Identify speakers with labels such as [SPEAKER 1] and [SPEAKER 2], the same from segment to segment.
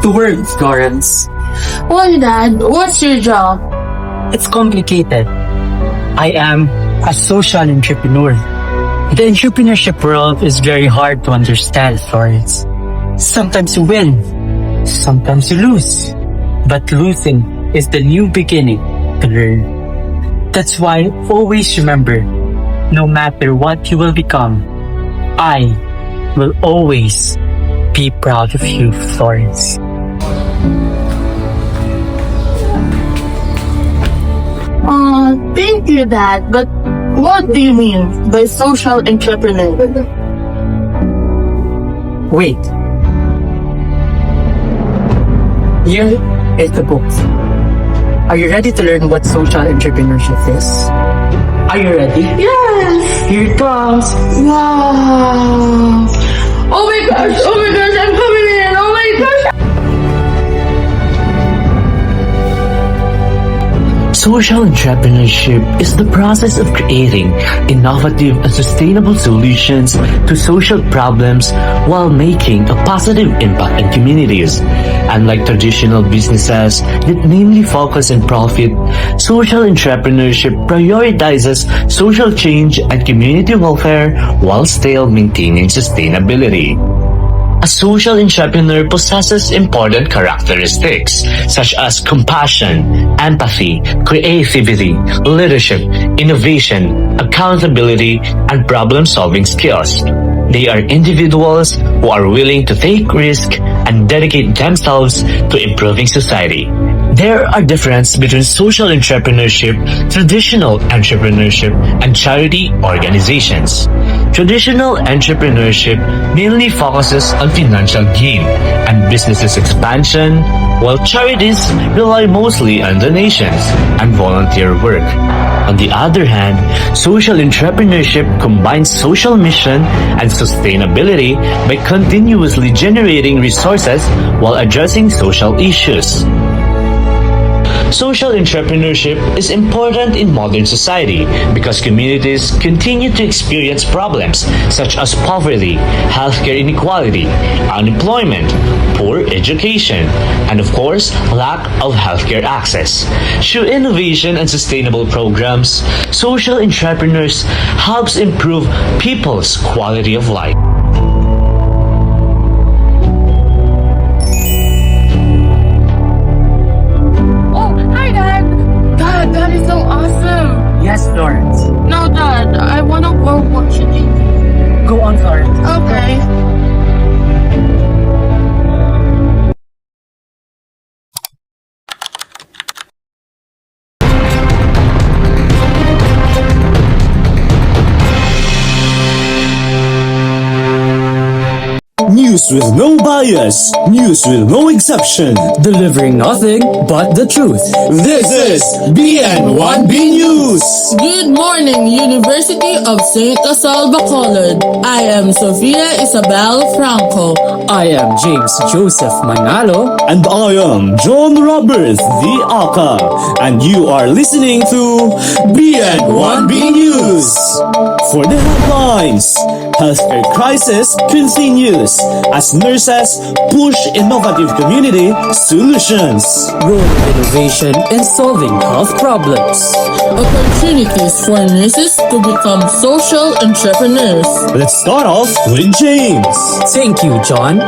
[SPEAKER 1] to work, Florence.
[SPEAKER 2] Well, Dad, what's your job?
[SPEAKER 1] It's complicated. I am a social entrepreneur. The entrepreneurship world is very hard to understand, Florence. Sometimes you win, sometimes you lose. But losing is the new beginning to learn. That's why always remember, no matter what you will become, I will always be proud of you, Florence.
[SPEAKER 2] Thank you, Dad, but what do you mean by social entrepreneur?
[SPEAKER 1] Wait. Here is the book. Are you ready to learn what social entrepreneurship is? Are you ready?
[SPEAKER 2] Yes!
[SPEAKER 1] Here it comes.
[SPEAKER 2] Wow! Oh my gosh! Oh my gosh! I'm coming in! Oh my gosh!
[SPEAKER 3] Social entrepreneurship is the process of creating innovative and sustainable solutions to social problems while making a positive impact in communities. Unlike traditional businesses that mainly focus on profit, social entrepreneurship prioritizes social change and community welfare while still maintaining sustainability. A social entrepreneur possesses important characteristics such as compassion, empathy, creativity, leadership, innovation, accountability, and problem-solving skills. They are individuals who are willing to take risk and dedicate themselves to improving society. There are differences between social entrepreneurship, traditional entrepreneurship, and charity organizations. Traditional entrepreneurship mainly focuses on financial gain and business expansion, while charities rely mostly on donations and volunteer work. On the other hand, social entrepreneurship combines social mission and sustainability by continuously generating resources while addressing social issues. Social entrepreneurship is important in modern society because communities continue to experience problems such as poverty, healthcare inequality, unemployment, poor education, and of course, lack of healthcare access. Through innovation and sustainable programs, social entrepreneurs helps improve people's quality of life.
[SPEAKER 1] Yes, Florence.
[SPEAKER 2] No, Dad, I wanna go watch the TV.
[SPEAKER 1] Go on, Florence.
[SPEAKER 2] Okay.
[SPEAKER 4] News with no bias, news with no exception.
[SPEAKER 5] Delivering nothing but the truth.
[SPEAKER 4] This is BN1B News.
[SPEAKER 2] Good morning, University of St. La Bacolod. I am Sofia Isabel Franco.
[SPEAKER 5] I am James Joseph Manalo.
[SPEAKER 4] And I am John Roberts V. Aka. And you are listening to BN1B News. For the headlines, healthcare crisis continues as nurses push innovative community solutions.
[SPEAKER 5] Role of innovation in solving health problems.
[SPEAKER 2] Opportunities for nurses to become social entrepreneurs.
[SPEAKER 4] Let's start off with James.
[SPEAKER 5] Thank you, John.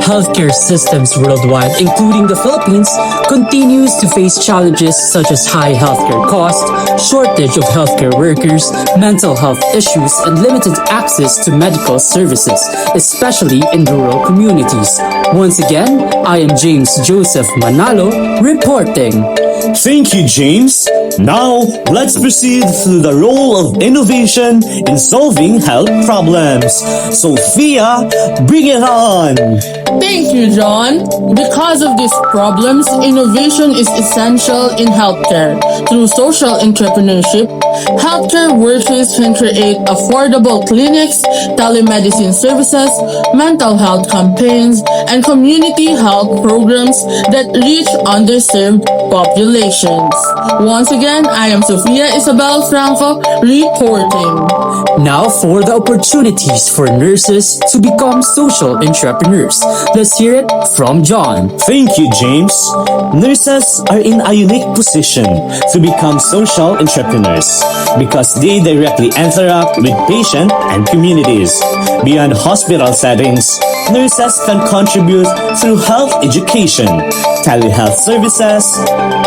[SPEAKER 5] Healthcare systems worldwide, including the Philippines, continues to face challenges such as high healthcare costs, shortage of healthcare workers, mental health issues, and limited access to medical services, especially in rural communities. Once again, I am James Joseph Manalo reporting.
[SPEAKER 4] Thank you, James. Now, let's proceed to the role of innovation in solving health problems. Sophia, bring it on!
[SPEAKER 2] Thank you, John. Because of these problems, innovation is essential in healthcare. Through social entrepreneurship, healthcare workers can create affordable clinics, telemedicine services, mental health campaigns, and community health programs that reach underserved populations. Congratulations! Once again, I am Sofia Isabel Franco reporting.
[SPEAKER 5] Now for the opportunities for nurses to become social entrepreneurs. Let's hear it from John.
[SPEAKER 4] Thank you, James. Nurses are in a unique position to become social entrepreneurs because they directly interact with patients and communities. Beyond hospital settings, nurses can contribute through health education, telehealth services,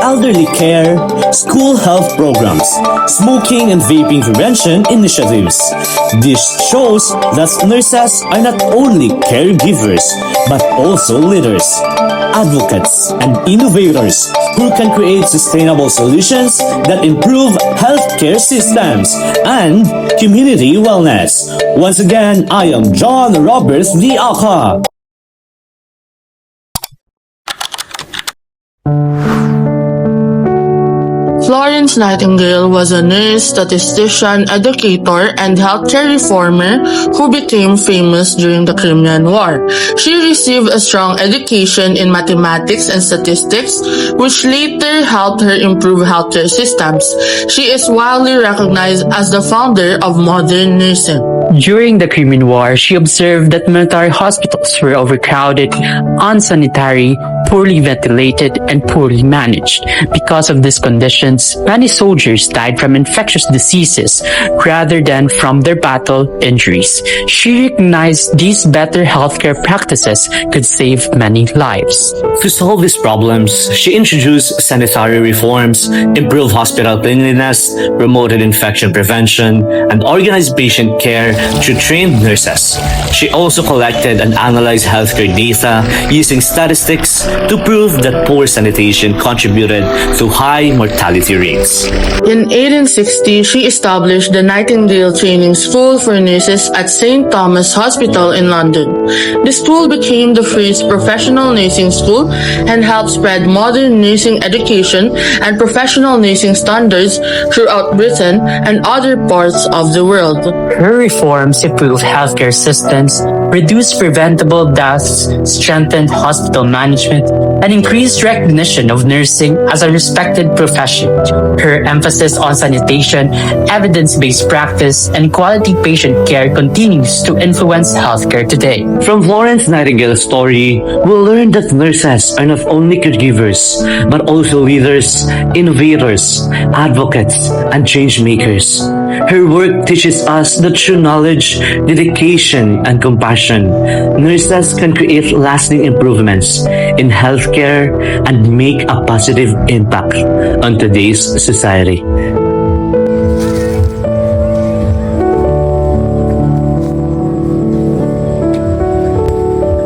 [SPEAKER 4] elderly care, school health programs, smoking and vaping prevention initiatives. This shows that nurses are not only caregivers but also leaders, advocates, and innovators who can create sustainable solutions that improve healthcare systems and community wellness. Once again, I am John Roberts the Aka.
[SPEAKER 2] Florence Nightingale was a nurse, statistician, educator, and healthcare reformer who became famous during the Crimean War. She received a strong education in mathematics and statistics, which later helped her improve healthcare systems. She is widely recognized as the founder of modern nursing.
[SPEAKER 1] During the Crimean War, she observed that military hospitals were overcrowded, unsanitary, poorly ventilated, and poorly managed. Because of these conditions, many soldiers died from infectious diseases rather than from their battle injuries. She recognized these better healthcare practices could save many lives.
[SPEAKER 3] To solve these problems, she introduced sanitary reforms, improved hospital cleanliness, promoted infection prevention, and organized patient care through trained nurses. She also collected and analyzed healthcare data using statistics to prove that poor sanitation contributed to high mortality rates.
[SPEAKER 2] In 1860, she established the Nightingale Training School for Nurses at St. Thomas Hospital in London. The school became the first professional nursing school and helped spread modern nursing education and professional nursing standards throughout Britain and other parts of the world.
[SPEAKER 1] Her reforms improved healthcare systems, reduced preventable deaths, strengthened hospital management, and increased recognition of nursing as a respected profession. Her emphasis on sanitation, evidence-based practice, and quality patient care continues to influence healthcare today.
[SPEAKER 3] From Florence Nightingale's story, we'll learn that nurses are not only caregivers, but also leaders, innovators, advocates, and change makers. Her work teaches us that through knowledge, dedication, and compassion, nurses can create lasting improvements in healthcare and make a positive impact on today's society.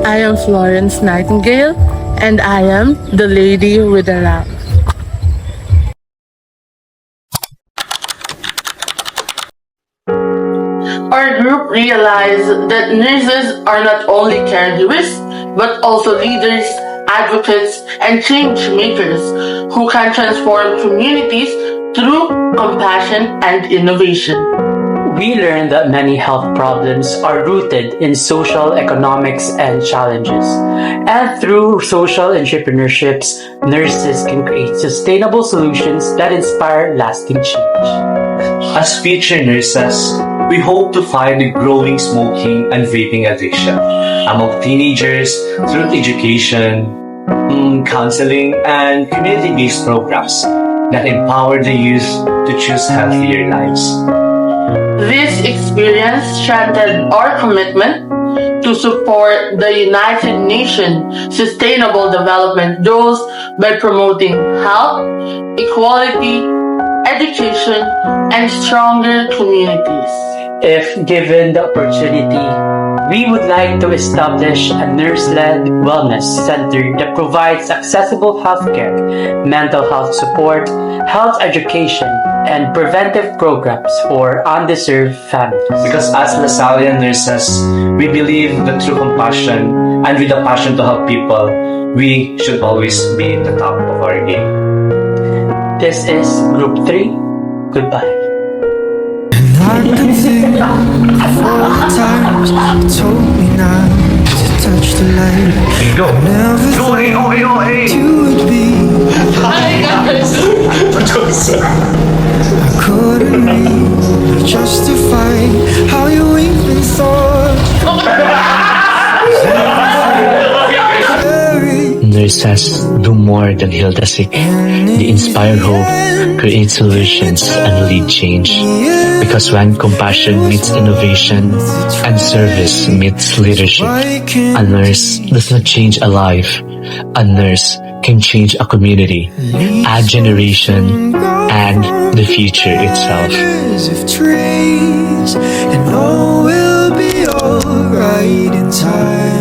[SPEAKER 2] I am Florence Nightingale, and I am the lady with the lamp. Our group realized that nurses are not only caregivers, but also leaders, advocates, and change makers who can transform communities through compassion and innovation.
[SPEAKER 1] We learned that many health problems are rooted in social economics and challenges. And through social entrepreneurships, nurses can create sustainable solutions that inspire lasting change.
[SPEAKER 3] As future nurses, we hope to fight the growing smoking and vaping addiction among teenagers through education, counseling, and community-based programs that empower the youth to choose healthier lives.
[SPEAKER 2] This experience strengthened our commitment to support the United Nations Sustainable Development Goals by promoting health, equality, education, and stronger communities.
[SPEAKER 1] If given the opportunity, we would like to establish a nurse-led wellness center that provides accessible healthcare, mental health support, health education, and preventive programs for underserved families.
[SPEAKER 3] Because as Lasallian nurses, we believe that through compassion and with a passion to help people, we should always be at the top of our game.
[SPEAKER 1] This is Group 3. Goodbye.
[SPEAKER 6] I've been thinking 4 times you told me not to touch the light.
[SPEAKER 3] Go.
[SPEAKER 6] Never thought you would be. I couldn't read, justify how you even thought.
[SPEAKER 3] Nurses do more than heal the sick. They inspire hope, create solutions, and lead change. Because when compassion meets innovation and service meets leadership, a nurse does not change a life. A nurse can change a community, a generation, and the future itself.
[SPEAKER 6] Of trees, and all will be alright in time.